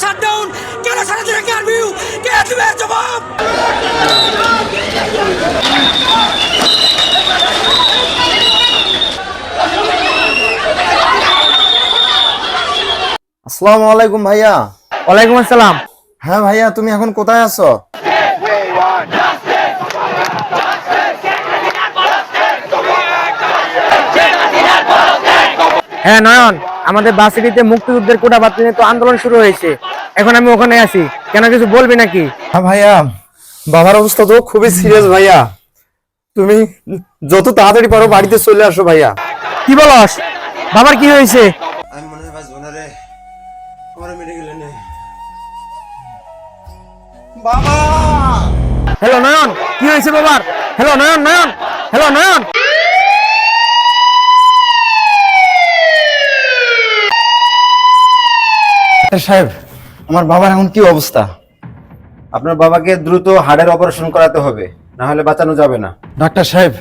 Shutdown? কেন সারাদিনে curfew? কে দেবে জবাব? আসসালামু আলাইকুম ভাইয়া। ওয়ালাইকুম আসসালাম। হ্যাঁ ভাইয়া, তুমি এখন কোথায় আছো? হ্যাঁ নয়ন, আমাদের ভার্সিটিতে মুক্তিযুদ্ধের কোটা বাতিল নিয়ে তো আন্দোলন শুরু হয়েছে। এখন আমি ওখানে আছি, কেন কিছু বলবি নাকি? হ্যাঁ ভাইয়া, বাবার অবস্থা তো খুবই সিরিয়াস ভাইয়া। তুমি যত তাড়াতাড়ি পারো বাড়িতে চলে আসো ভাইয়া। কি বলস? বাবার কি হয়েছে? আমি মনে হয় বাঁচবো না রে, আমার মেডিকেলে নে। বাবা! হ্যালো নয়ন, কি হয়েছে বাবার? হ্যালো নয়ন, নয়ন, হ্যালো নয়ন। ডাক্তার সাহেব, আমার বাবার এখন কি অবস্থা? আপনার বাবাকে দ্রুত হার্টের অপারেশন করাতে হবে, না হলে বাঁচানো যাবে না। ডাক্তার সাহেব,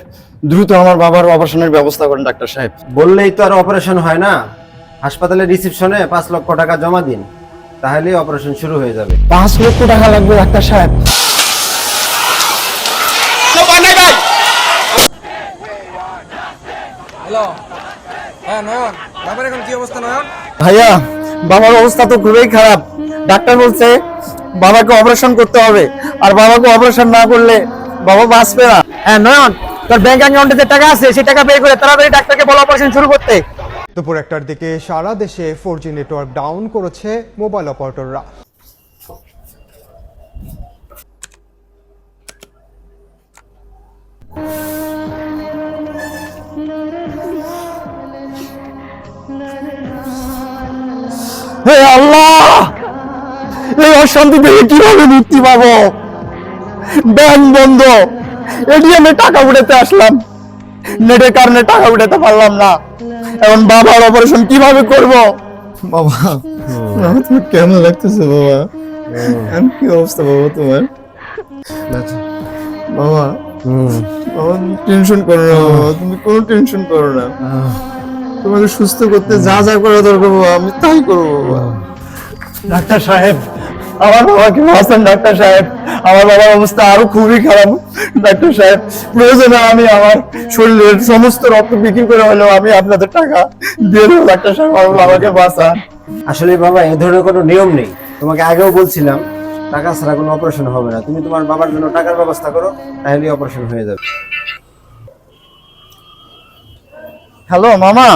দ্রুত আমার বাবার অপারেশনের ব্যবস্থা করেন ডাক্তার সাহেব। বললেই তো আর অপারেশন হয় না। হাসপাতালের রিসেপশনে 5 লক্ষ টাকা জমা দিন, তাহলেই অপারেশন শুরু হয়ে যাবে। 5 লক্ষ টাকা লাগবে ডাক্তার সাহেব? হ্যালো, হ্যাঁ নয়ন, বাবার এখন কি অবস্থা নয়ন? ভাইয়া, বাবার অবস্থা তো খুবই খারাপ। ডাক্তার বলছে বাবাকে অপারেশন করতে হবে, আর বাবাকে অপারেশন না করলে বাবা বাঁচবে না। হ্যাঁ নয়ন, তোর ব্যাংক অ্যাকাউন্টে যে টাকা আছে সেই টাকা বের করে তাড়াতাড়ি ডাক্তারকে বলো অপারেশন শুরু করতে। দুপুর 1টার দিকে সারা দেশে 4G নেটওয়ার্ক ডাউন করেছে মোবাইল অপারেটররা। হে আল্লাহ, এই অশান্তি থেকে কিভাবে মুক্তি পাবো? ব্যাংক বন্ধ, এটিএমে টাকা উঠাতে আসলাম, নেটের কারণে টাকা উঠাতে পারলাম না। এখন বাবার অপারেশন কিভাবে করব? বাবা, তোমার কেমন লাগতেছে বাবা? কি অবস্থা বাবা তোমার? বাবা, বাবা টেনশন করো না বাবা, তুমি কোনো টেনশন করো না। তোমাকে সুস্থ করতে যা যা করা দরকার বাবা আমি তাই করবো বাবা। ডাক্তার সাহেব, আমার বাবাকে বাঁচান ডাক্তার সাহেব, আমার বাবার অবস্থা আরো খুবই খারাপ। ডাক্তার সাহেব, প্রয়োজনে আমি আমার শরীরের সমস্ত রক্ত বিক্রি করে হলেও আমি আপনাদের টাকা দিয়ে দেবো ডাক্তার সাহেব, আমার বাবাকে বাঁচান। আসলে বাবা, এ ধরনের কোনো নিয়ম নেই। তোমাকে আগেও বলছিলাম টাকা ছাড়া কোনো অপারেশন হবে না। তুমি তোমার বাবার জন্য টাকার ব্যবস্থা করো, তাহলেই অপারেশন হয়ে যাবে। হ্যালো মামা।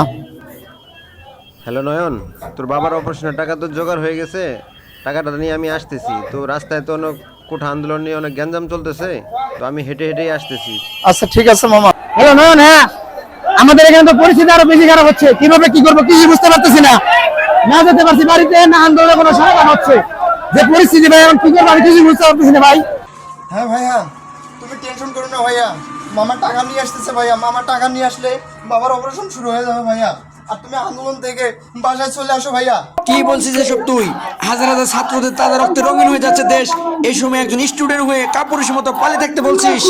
হ্যালো নয়ন, তোর বাবার অপারেশনের টাকা তো জোগাড় হয়ে গেছে। টাকাটা নিয়ে আমি আসতেছি। তো রাস্তায় তো অনেক কোঠা আন্দোলন নিয়ে অনেক গ্যাঞ্জাম চলতেছে, তো আমি হেঁটে হেঁটেই আসতেছি। আচ্ছা ঠিক আছে মামা। হ্যালো নয়ন, হ্যাঁ আমাদের এখানে তো পরিস্থিতি আরো বেশি খারাপ হচ্ছে। কিভাবে কি করবো কিছু বুঝতে পারতেছি না। না যেতে পারছি বাড়িতে, না আন্দোলনের কোনো সমাধান হচ্ছে। যে পরিস্থিতি ভাই, এখন কি করবো আমি কিছু বুঝতে পারতেছি না ভাই। হ্যাঁ ভাইয়া, তুমি টেনশন করো না ভাইয়া, মামা টাকা নিয়ে আসতেছে ভাইয়া। মামা টাকা নিয়ে আসলে বাবার অপারেশন শুরু হয়ে যাবে ভাইয়া। আর তুমি আন্দোলন থেকে বাসায় চলে আসো ভাইয়া। কি বলছিস এসব তুই? হাজার হাজার ছাত্রদের তাজা রক্তে রঙিন হয়ে যাচ্ছে দেশ, এই সময় একজন স্টুডেন্ট হয়ে কাপুরুষের মতো পালিয়ে থাকতে বলছিস?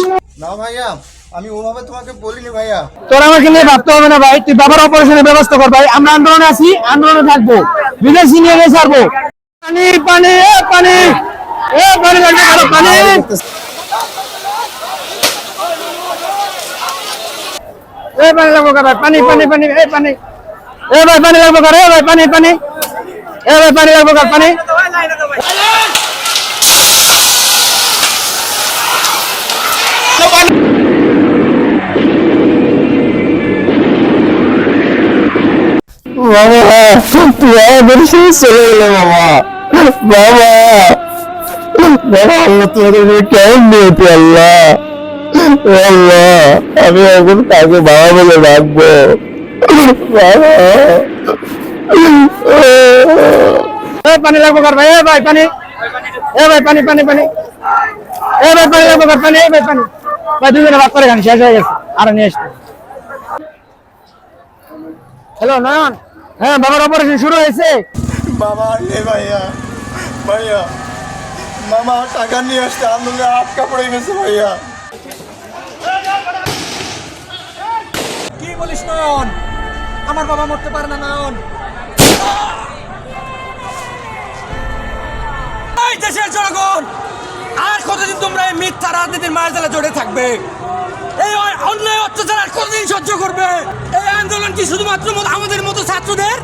না ভাইয়া, আমি ওভাবে তোমাকে বলিনি ভাইয়া। তোর আমাকে নিয়ে ভাবতে হবে না ভাই, তুই বাবার অপারেশনের ব্যবস্থা কর ভাই। আমরা আন্দোলনে আছি, আন্দোলনে থাকবো, বিদেশি নিয়ে ছাড়বো। পানি পানি এ পানি, এ পানি লাগবে, আরো পানি। এ পানি লাগবো ভাই, পানি পানি পানি, এ পানি, এ ভাই পানি লাগবো, এ ভাই পানি পানি, এ ভাই পানি লাগবো, পানি। বাবা, তুই আমাদের শেষ চলে গেলে বাবা। বাবা, বাবা, আল্লাহ তোমাদের কেমন নিয়েছে আল্লাহ। আল্লাহ, আমি এখন কাকে বাবা বলে ডাকবো? বাবা, পানি লাগবো ভাই, এ ভাই পানি, এ ভাই পানি পানি পানি, এ ভাই পানি লাগবো পানি, এ ভাই পানি। ভাই দুজনে ভাগ করে খান, শেষ হয়ে গেছে, আর নিয়ে আসতে। হ্যালো নয়ন, হ্যাঁ বাবার অপারেশন শুরু হয়েছে। বাবা রে ভাইয়া, ভাইয়া মামা টাকা নিয়ে আসতে আন্দোলনে আটকা পড়ে গেছে ভাইয়া। কি বলিস নয়ন? আমার বাবা মরতে পারে না নয়ন। দেশের জনগণ, আর কতদিন তোমরা এই মিথ্যা রাজনীতির মায়াজালে জড়ে থাকবে? এই অন্যায় অত্যাচার আর কতদিন সহ্য করবে? এই আন্দোলন কি শুধুমাত্র আমাদের মতো ছাত্রদের?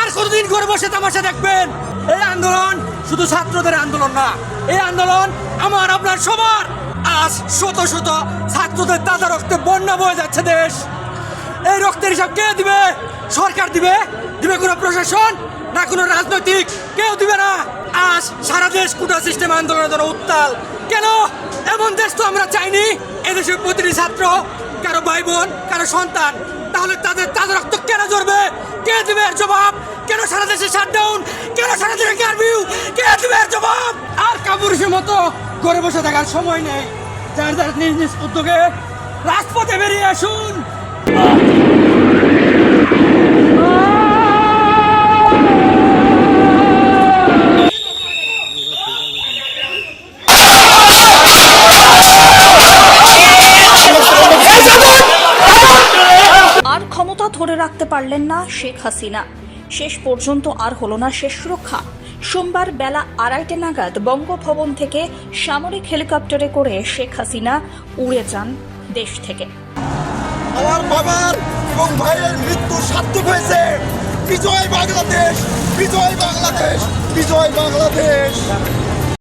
আর কতদিন করে বসে তামাশা দেখবেন? এই আন্দোলন শুধু ছাত্রদের আন্দোলন না, এই আন্দোলন আমার আপনার সবার। আজ শত শত ছাত্রদের তাজা রক্তে বন্যা বয়ে যাচ্ছে দেশ। এই রক্তের হিসাব কে দিবে? সরকার দিবে? দিবে কোনো প্রশাসন না কোনো রাজনৈতিক? কেউ দিবে না। আজ সারা দেশ কোটা সিস্টেম আন্দোলনের জন্য উত্তাল। কেন? এমন দেশ তো আমরা চাইনি। এদেশের প্রতিটি ছাত্র কারো ভাই বোন, কারো সন্তান। তাহলে তাদের তাজা রক্ত কেন ঝরবে? কে দিবে এর জবাব? কেন সারা দেশে শাটডাউন? কেন সারা দেশে কারফিউ? কে দিবে এর জবাব? আর কাপুরুষের মতো ঘরে বসে থাকার সময় নেই। যার যার নিজ নিজ উদ্যোগে রাজপথে বেরিয়ে আসুন। আর ক্ষমতা ধরে রাখতে পারলেন না শেখ হাসিনা। শেষ পর্যন্ত আর হলো না শেষ রক্ষা। সোমবার বেলা 2:30 নাগাদ বঙ্গভবন থেকে সামরিক হেলিকপ্টারে করে শেখ হাসিনা উড়ে যান দেশ থেকে। আমার বাবার এবং ভাইয়ের মৃত্যু সার্থক হয়েছে। বিজয় বাংলাদেশ, বিজয় বাংলাদেশ, বিজয় বাংলাদেশ।